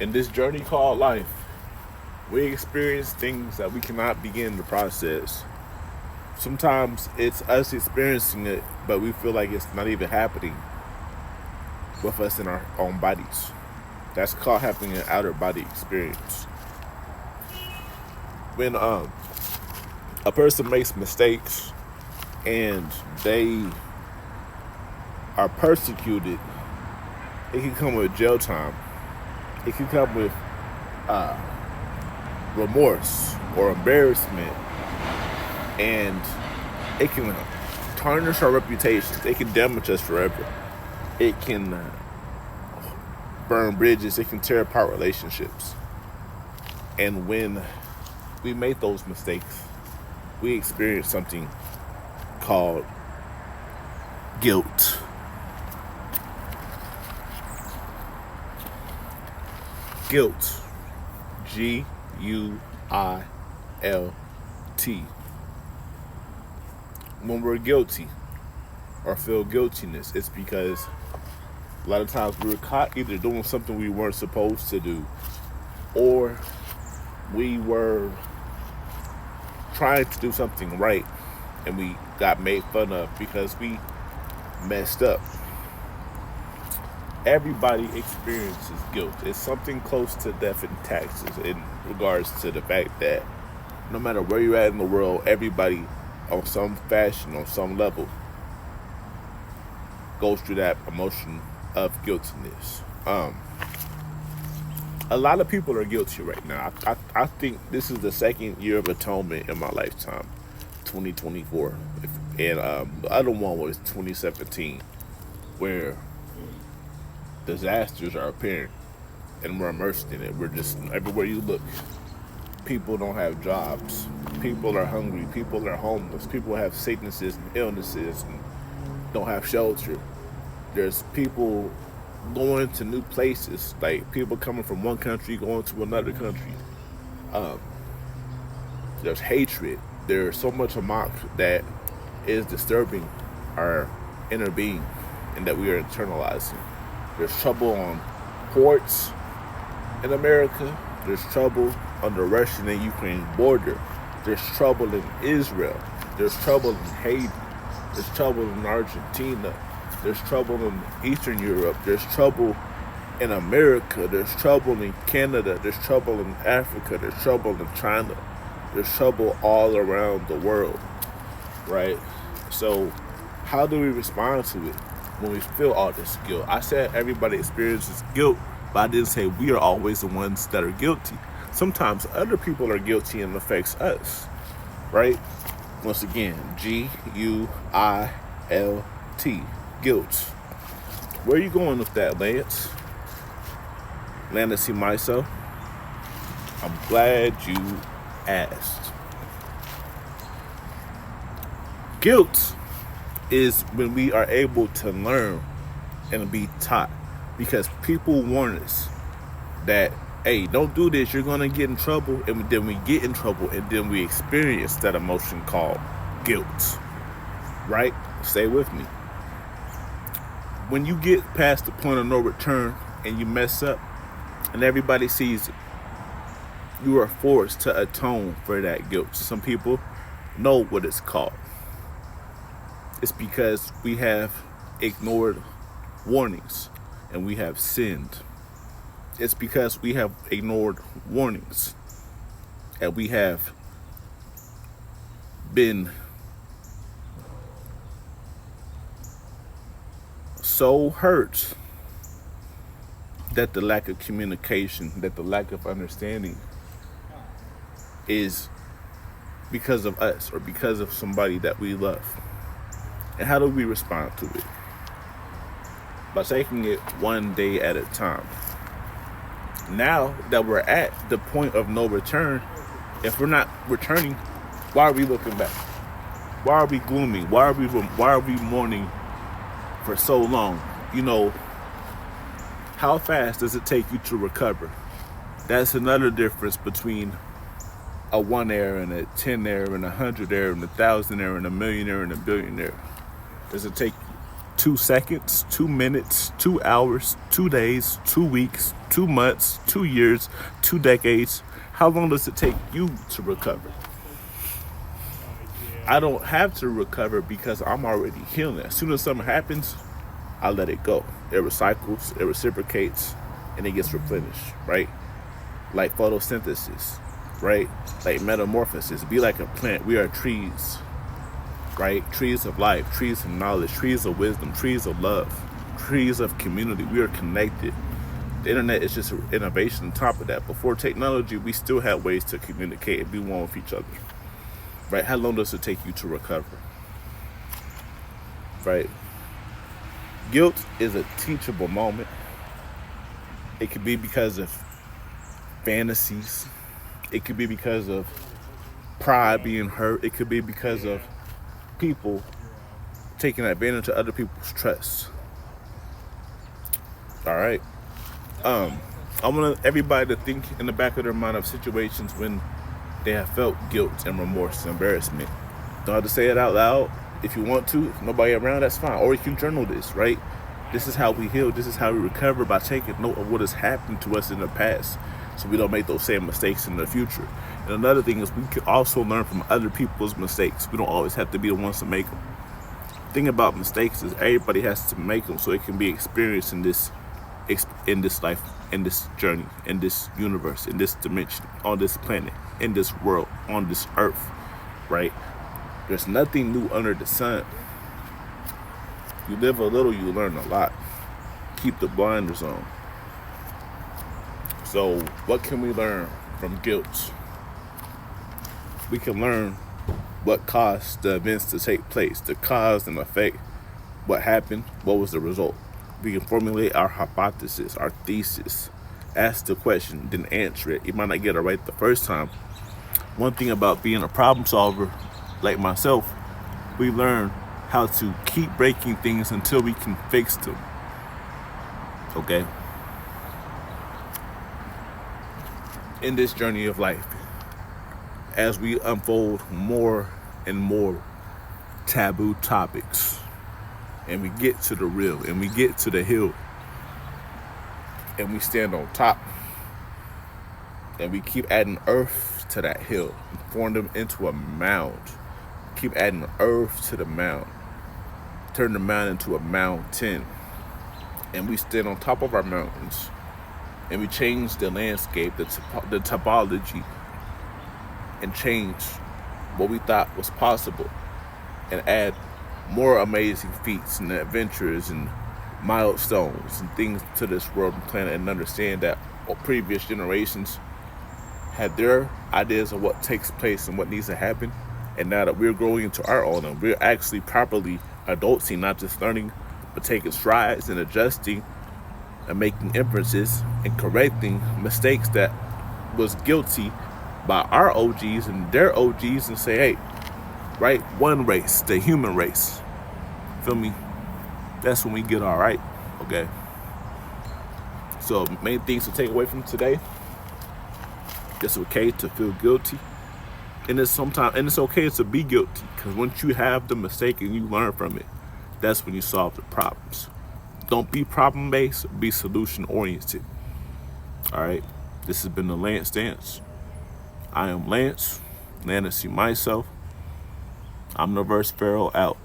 In this journey called life, we experience things that we cannot begin to process. Sometimes it's us experiencing it, but we feel like it's not even happening with us in our own bodies. That's called having an outer body experience. When a person makes mistakes and they are persecuted, it can come with jail time. It can come with uh, remorse or embarrassment, and it can tarnish our reputations. It can damage us forever. It can burn bridges. It can tear apart relationships. And when we make those mistakes, we experience something called guilt. Guilt. Guilt. When we're guilty or feel guiltiness, it's because a lot of times we were caught either doing something we weren't supposed to do, or we were trying to do something right and we got made fun of because we messed up. Everybody experiences guilt. It's something close to death and taxes in regards to the fact that no matter where you're at in the world, everybody on some fashion, on some level, goes through that emotion of guiltiness. A lot of people are guilty right now. I think this is the second year of atonement in my lifetime, 2024. And the other one was 2017, where disasters are apparent and we're immersed in it. We're just, everywhere you look, people don't have jobs. People are hungry. People are homeless. People have sicknesses and illnesses and don't have shelter. There's people going to new places, like people coming from one country going to another country. Um, there's hatred. There's so much amok that is disturbing our inner being and that we are internalizing. There's trouble on ports in America. There's trouble on the Russian and Ukraine border. There's trouble in Israel. There's trouble in Haiti. There's trouble in Argentina. There's trouble in Eastern Europe. There's trouble in America. There's trouble in Canada. There's trouble in Africa. There's trouble in China. There's trouble all around the world, right? So how do we respond to it when we feel all this guilt? I said everybody experiences guilt, but I didn't say we are always the ones that are guilty. Sometimes other people are guilty and it affects us, right? Once again, Guilt. Guilt. Where are you going with that, Lance? Lance, see myself. I'm glad you asked. Guilt is when we are able to learn and be taught, because people warn us that, hey, don't do this, you're gonna get in trouble, and then we get in trouble, and then we experience that emotion called guilt, right? Stay with me. When you get past the point of no return and you mess up and everybody sees it, you are forced to atone for that guilt. Some people know what it's called. It's because we have ignored warnings and we have sinned. It's because we have ignored warnings and we have been so hurt that the lack of communication, that the lack of understanding is because of us or because of somebody that we love. And how do we respond to it? By taking it one day at a time. Now that we're at the point of no return, if we're not returning, why are we looking back? Why are we gloomy? Why are we mourning for so long? You know, how fast does it take you to recover? That's another difference between a 1-air and a 10-air and a 100-air and a 1,000-air and a millionaire and a billionaire. Does it take 2 2 seconds, 2 minutes, 2 hours, 2 days, 2 weeks, 2 months, 2 years, 2 decades? How long does it take you to recover? I don't have to recover because I'm already healing. As soon as something happens, I let it go. It recycles, it reciprocates, and it gets replenished, right? Like photosynthesis, right? Like metamorphosis. Be like a plant. We are trees, right? Trees of life, trees of knowledge, trees of wisdom, trees of love, trees of community. We are connected. The internet is just an innovation on top of that. Before technology, we still had ways to communicate and be one with each other, right? How long does it take you to recover, right? Guilt is a teachable moment. It could be because of fantasies. It could be because of pride being hurt. It could be because of people taking advantage of other people's trust. All right. I want everybody to think in the back of their mind of situations when they have felt guilt and remorse and embarrassment. Don't have to say it out loud. If you want to, if nobody around, that's fine. Or you can journal this, right? This is how we heal. This is how we recover, by taking note of what has happened to us in the past, so we don't make those same mistakes in the future. And another thing is we can also learn from other people's mistakes. We don't always have to be the ones to make them. The thing about mistakes is everybody has to make them so it can be experienced in this life, in this journey, in this universe, in this dimension, on this planet, in this world, on this earth, right? There's nothing new under the sun. You live a little, you learn a lot. Keep the blinders on. So what can we learn from guilt? We can learn what caused the events to take place, the cause and effect, what happened, what was the result. We can formulate our hypothesis, our thesis, ask the question, then answer it. You might not get it right the first time. One thing about being a problem solver, like myself, we learn how to keep breaking things until we can fix them. Okay? In this journey of life, as we unfold more and more taboo topics, and we get to the real, and we get to the hill, and we stand on top, and we keep adding earth to that hill, and form them into a mound. Keep adding earth to the mound. Turn the mountain into a mountain. And we stand on top of our mountains. And we change the landscape, the topology, and change what we thought was possible. And add more amazing feats and adventures and milestones and things to this world and planet, and understand that previous generations had their ideas of what takes place and what needs to happen. And now that we're growing into our own, and we're actually properly adulting, not just learning, but taking strides and adjusting and making inferences and correcting mistakes that was guilty by our OGs and their OGs, and say, hey, right, one race, the human race. Feel me? That's when we get all right, okay? So main things to take away from today: it's okay to feel guilty. And it's okay to be guilty, because once you have the mistake and you learn from it, that's when you solve the problems. Don't be problem-based, be solution-oriented. All right? This has been the Lance Dance. I am Lance, Fantasy myself. I'm the Verse Pharaoh, out.